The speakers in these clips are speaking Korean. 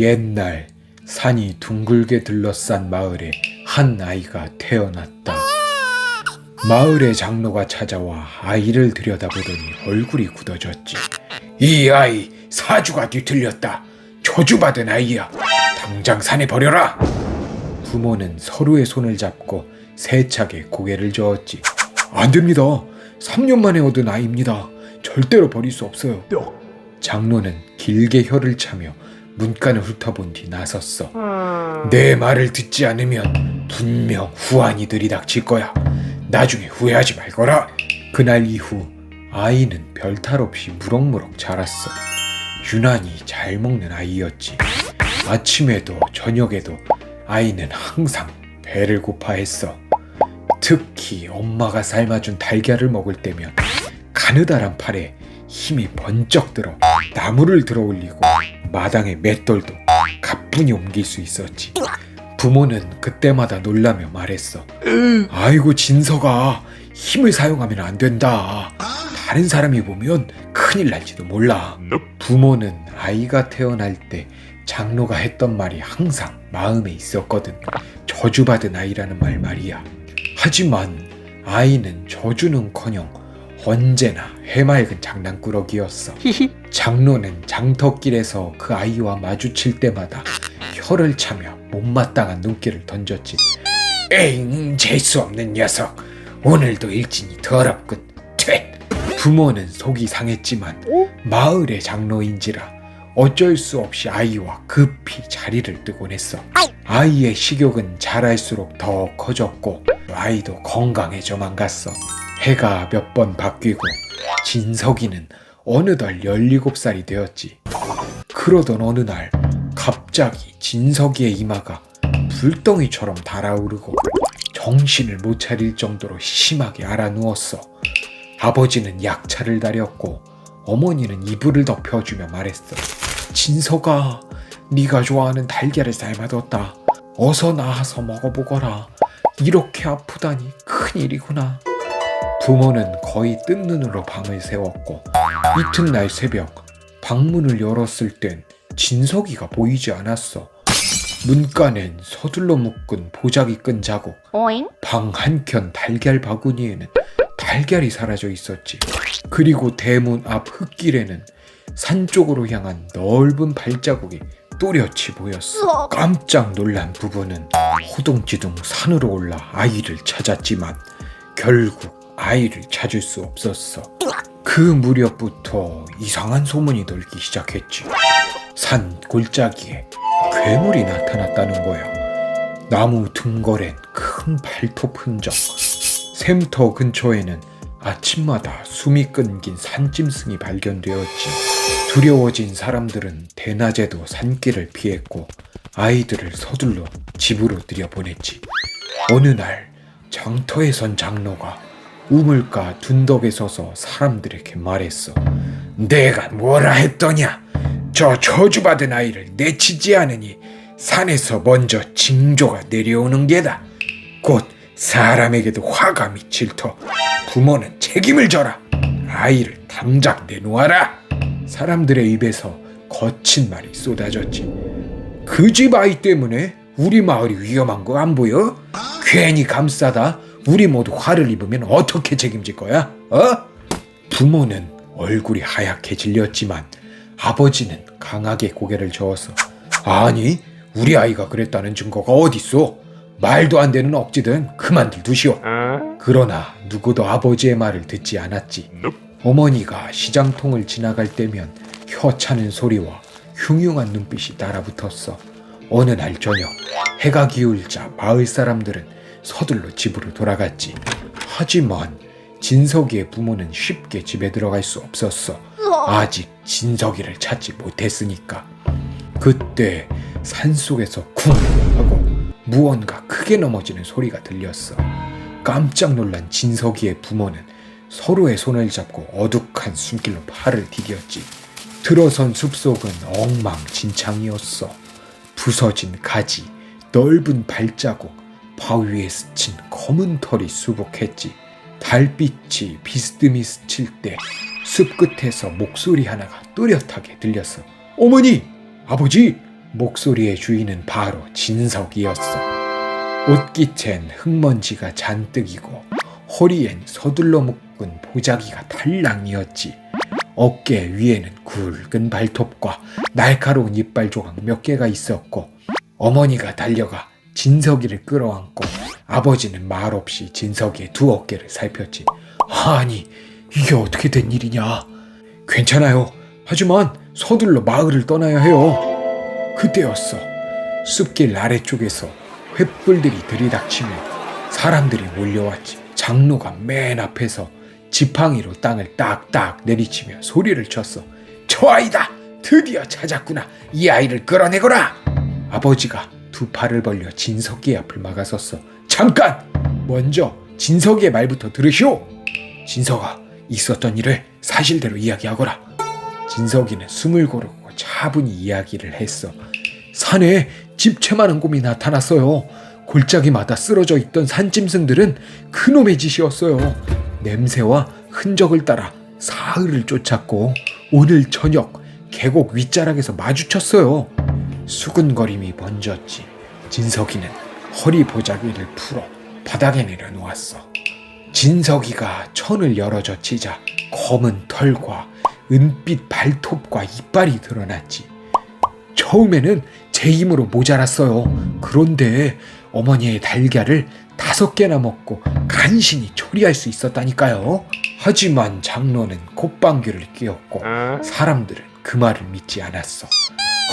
옛날 산이 둥글게 둘러싼 마을에 한 아이가 태어났다. 마을의 장로가 찾아와 아이를 들여다보더니 얼굴이 굳어졌지. 이 아이 사주가 뒤틀렸다. 저주받은 아이야. 당장 산에 버려라. 부모는 서로의 손을 잡고 세차게 고개를 저었지. 안 됩니다. 3년 만에 얻은 아이입니다. 절대로 버릴 수 없어요. 장로는 길게 혀를 차며 문간을 훑어본 뒤 나섰어. 내 말을 듣지 않으면 분명 후환이 들이닥칠 거야. 나중에 후회하지 말거라. 그날 이후 아이는 별탈 없이 무럭무럭 자랐어. 유난히 잘 먹는 아이였지. 아침에도 저녁에도 아이는 항상 배를 고파했어. 특히 엄마가 삶아준 달걀을 먹을 때면 가느다란 팔에 힘이 번쩍 들어 나무를 들어 올리고 마당의 맷돌도 가뿐히 옮길 수 있었지. 부모는 그때마다 놀라며 말했어. 아이고 진서가 힘을 사용하면 안 된다. 다른 사람이 보면 큰일 날지도 몰라. 부모는 아이가 태어날 때 장로가 했던 말이 항상 마음에 있었거든. 저주받은 아이라는 말 말이야. 하지만 아이는 저주는커녕 언제나 해맑은 장난꾸러기였어. 장로는 장터길에서 그 아이와 마주칠 때마다 혀를 차며 못마땅한 눈길을 던졌지. 에잉, 재수없는 녀석. 오늘도 일진이 더럽군. 퇴! 부모는 속이 상했지만 마을의 장로인지라 어쩔 수 없이 아이와 급히 자리를 뜨곤 했어. 아이의 식욕은 자랄수록 더 커졌고 아이도 건강해져만 갔어. 해가 몇 번 바뀌고 진석이는 어느덧 17살이 되었지. 그러던 어느 날 갑자기 진석이의 이마가 불덩이처럼 달아오르고 정신을 못 차릴 정도로 심하게 알아누웠어. 아버지는 약차를 다렸고 어머니는 이불을 덮여주며 말했어. 진석아, 네가 좋아하는 달걀을 삶아뒀다. 어서 나와서 먹어보거라. 이렇게 아프다니 큰일이구나. 부모는 거의 뜬 눈으로 밤을 새웠고 이튿날 새벽 방문을 열었을 땐 진석이가 보이지 않았어. 문간엔 서둘러 묶은 보자기 끈 자국, 방 한켠 달걀 바구니에는 달걀이 사라져 있었지. 그리고 대문 앞 흙길에는 산 쪽으로 향한 넓은 발자국이 또렷이 보였어. 깜짝 놀란 부부는 호둥지둥 산으로 올라 아이를 찾았지만 결국 아이를 찾을 수 없었어. 그 무렵부터 이상한 소문이 돌기 시작했지. 산 골짜기에 괴물이 나타났다는 거야. 나무 둥거랜 큰 발톱 흔적. 샘터 근처에는 아침마다 숨이 끊긴 산짐승이 발견되었지. 두려워진 사람들은 대낮에도 산길을 피했고 아이들을 서둘러 집으로 들여보냈지. 어느 날 장터에 선 장로가 우물가 둔덕에 서서 사람들에게 말했어. 내가 뭐라 했더냐? 저 저주받은 아이를 내치지 않으니 산에서 먼저 징조가 내려오는 게다. 곧 사람에게도 화가 미칠 터 부모는 책임을 져라. 아이를 당장 내놓아라. 사람들의 입에서 거친 말이 쏟아졌지. 그 집 아이 때문에 우리 마을이 위험한 거 안 보여? 괜히 감싸다 우리 모두 화를 입으면 어떻게 책임질 거야? 부모는 얼굴이 하얗게 질렸지만 아버지는 강하게 고개를 저어서 아니, 우리 아이가 그랬다는 증거가 어딨어? 말도 안 되는 억지든 그만들 두시오. 그러나 누구도 아버지의 말을 듣지 않았지. 어머니가 시장통을 지나갈 때면 혀 차는 소리와 흉흉한 눈빛이 따라붙었어. 어느 날 저녁 해가 기울자 마을 사람들은 서둘러 집으로 돌아갔지. 하지만 진석이의 부모는 쉽게 집에 들어갈 수 없었어. 아직 진석이를 찾지 못했으니까. 그때 산속에서 쿵 하고 무언가 크게 넘어지는 소리가 들렸어. 깜짝 놀란 진석이의 부모는 서로의 손을 잡고 어둑한 숨길로 팔을 디뎠지. 들어선 숲속은 엉망진창이었어. 부서진 가지, 넓은 발자국, 바위에 스친 검은 털이 수북했지. 달빛이 비스듬히 스칠 때 숲 끝에서 목소리 하나가 또렷하게 들렸어. 어머니! 아버지! 목소리의 주인은 바로 진석이었어. 옷깃엔 흙먼지가 잔뜩이고 허리엔 서둘러 묶은 보자기가 탈랑이었지. 어깨 위에는 굵은 발톱과 날카로운 이빨 조각 몇 개가 있었고, 어머니가 달려가 진석이를 끌어안고 아버지는 말없이 진석이의 두 어깨를 살폈지. 아니, 이게 어떻게 된 일이냐? 괜찮아요. 하지만 서둘러 마을을 떠나야 해요. 그때였어. 숲길 아래쪽에서 횃불들이 들이닥치며 사람들이 몰려왔지. 장로가 맨 앞에서 지팡이로 땅을 딱딱 내리치며 소리를 쳤어. 저 아이다! 드디어 찾았구나! 이 아이를 끌어내거라! 아버지가 두 팔을 벌려 진석이의 앞을 막아섰어. 잠깐! 먼저 진석이의 말부터 들으시오! 진석아, 있었던 일을 사실대로 이야기하거라. 진석이는 숨을 고르고 차분히 이야기를 했어. 산에 집채만한 곰이 나타났어요. 골짜기마다 쓰러져 있던 산짐승들은 그놈의 짓이었어요. 냄새와 흔적을 따라 사흘을 쫓았고 오늘 저녁 계곡 윗자락에서 마주쳤어요. 수근거림이 번졌지. 진석이는 허리 보자기를 풀어 바닥에 내려놓았어. 진석이가 천을 열어젖히자 검은 털과 은빛 발톱과 이빨이 드러났지. 처음에는 제 힘으로 모자랐어요. 그런데 어머니의 달걀을 5개나 먹고 간신히 처리할 수 있었다니까요. 하지만 장로는 콧방귀를 뀌었고 사람들은 그 말을 믿지 않았어.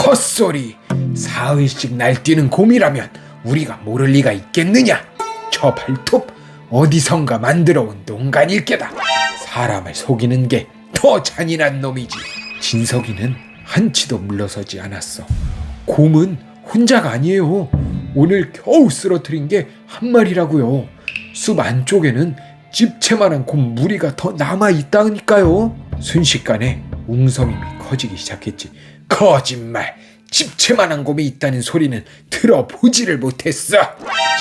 헛소리! 사흘씩 날뛰는 곰이라면 우리가 모를 리가 있겠느냐? 저 발톱 어디선가 만들어온 농간일게다. 사람을 속이는 게 더 잔인한 놈이지. 진석이는 한치도 물러서지 않았어. 곰은 혼자가 아니에요. 오늘 겨우 쓰러뜨린 게 한 마리라고요. 숲 안쪽에는 집채만한 곰 무리가 더 남아있다니까요. 순식간에 웅성임이 커지기 시작했지. 거짓말! 집채만한 곰이 있다는 소리는 들어보지를 못했어.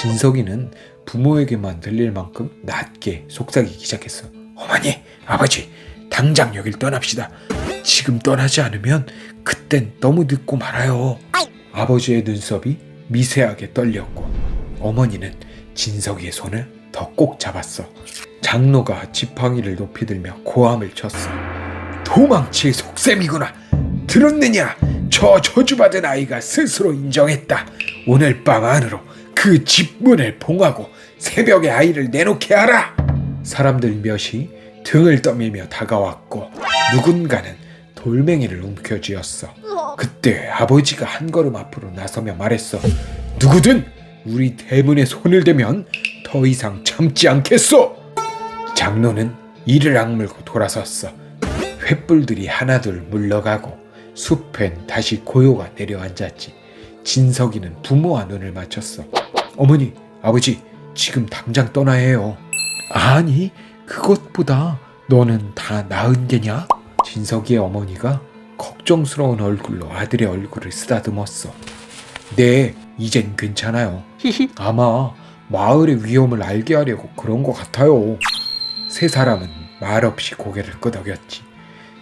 진석이는 부모에게만 들릴 만큼 낮게 속삭이기 시작했어. 어머니, 아버지, 당장 여길 떠납시다. 지금 떠나지 않으면 그땐 너무 늦고 말아요. 아버지의 눈썹이 미세하게 떨렸고 어머니는 진석이의 손을 더 꼭 잡았어. 장로가 지팡이를 높이 들며 고함을 쳤어. 도망칠 속셈이구나. 들었느냐? 저 저주받은 아이가 스스로 인정했다. 오늘 밤 안으로 그 집문을 봉하고 새벽에 아이를 내놓게 하라. 사람들 몇이 등을 떠밀며 다가왔고 누군가는 돌멩이를 움켜쥐었어. 그때 아버지가 한 걸음 앞으로 나서며 말했어. 누구든 우리 대문에 손을 대면 더 이상 참지 않겠소. 장로는 이를 악물고 돌아섰어. 횃불들이 하나둘 물러가고 숲엔 다시 고요가 내려앉았지. 진석이는 부모와 눈을 맞췄어. 어머니, 아버지, 지금 당장 떠나야 해요. 아니, 그것보다 너는 다 나은 게냐? 진석이의 어머니가 걱정스러운 얼굴로 아들의 얼굴을 쓰다듬었어. 네, 이젠 괜찮아요. 아마 마을의 위험을 알게 하려고 그런 것 같아요. 세 사람은 말없이 고개를 끄덕였지.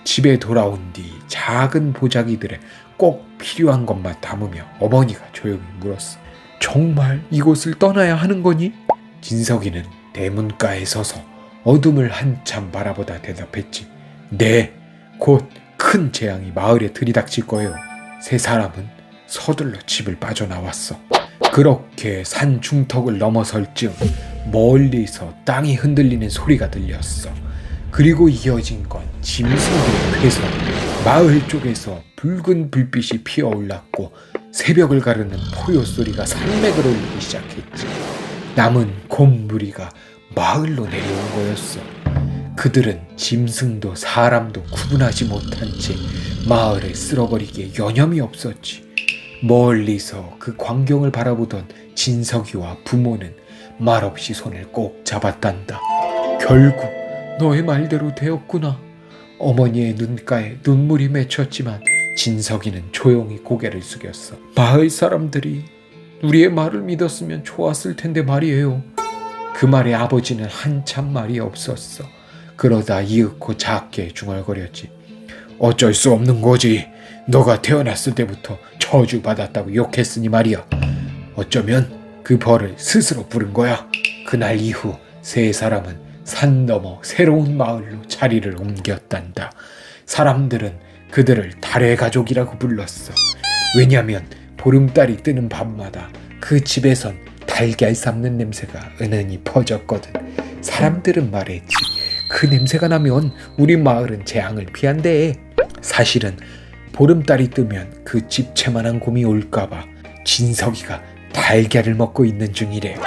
집에 돌아온 뒤 작은 보자기들에 꼭 필요한 것만 담으며 어머니가 조용히 물었어. 정말 이곳을 떠나야 하는 거니? 진석이는 대문가에 서서 어둠을 한참 바라보다 대답했지. 네, 곧 큰 재앙이 마을에 들이닥칠 거예요. 세 사람은 서둘러 집을 빠져나왔어. 그렇게 산 중턱을 넘어설 즈음 멀리서 땅이 흔들리는 소리가 들렸어. 그리고 이어진 건 짐승들의 회성. 마을 쪽에서 붉은 불빛이 피어올랐고 새벽을 가르는 포효 소리가 산맥을 울리기 시작했지. 남은 곰 무리가 마을로 내려온 거였어. 그들은 짐승도 사람도 구분하지 못한 채 마을을 쓸어버리기에 여념이 없었지. 멀리서 그 광경을 바라보던 진석이와 부모는 말없이 손을 꼭 잡았단다. 결국 너의 말대로 되었구나. 어머니의 눈가에 눈물이 맺혔지만 진석이는 조용히 고개를 숙였어. 마을 사람들이 우리의 말을 믿었으면 좋았을 텐데 말이에요. 그 말에 아버지는 한참 말이 없었어. 그러다 이윽고 작게 중얼거렸지. 어쩔 수 없는 거지. 너가 태어났을 때부터 저주받았다고 욕했으니 말이야. 어쩌면 그 벌을 스스로 부른 거야. 그날 이후 세 사람은 산 너머 새로운 마을로 자리를 옮겼단다. 사람들은 그들을 달의 가족이라고 불렀어. 왜냐면 보름달이 뜨는 밤마다 그 집에선 달걀 삶는 냄새가 은은히 퍼졌거든. 사람들은 말했지. 그 냄새가 나면 우리 마을은 재앙을 피한대. 사실은 보름달이 뜨면 그 집채만한 곰이 올까봐 진석이가 달걀을 먹고 있는 중이래.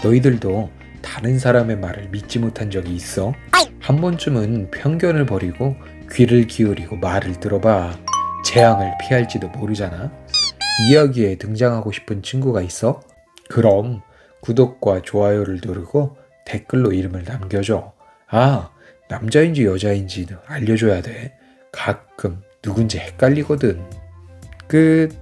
너희들도 다른 사람의 말을 믿지 못한 적이 있어? 한 번쯤은 편견을 버리고 귀를 기울이고 말을 들어봐. 재앙을 피할지도 모르잖아. 이야기에 등장하고 싶은 친구가 있어? 그럼 구독과 좋아요를 누르고 댓글로 이름을 남겨줘. 아, 남자인지 여자인지 알려줘야 돼. 가끔 누군지 헷갈리거든. 끝.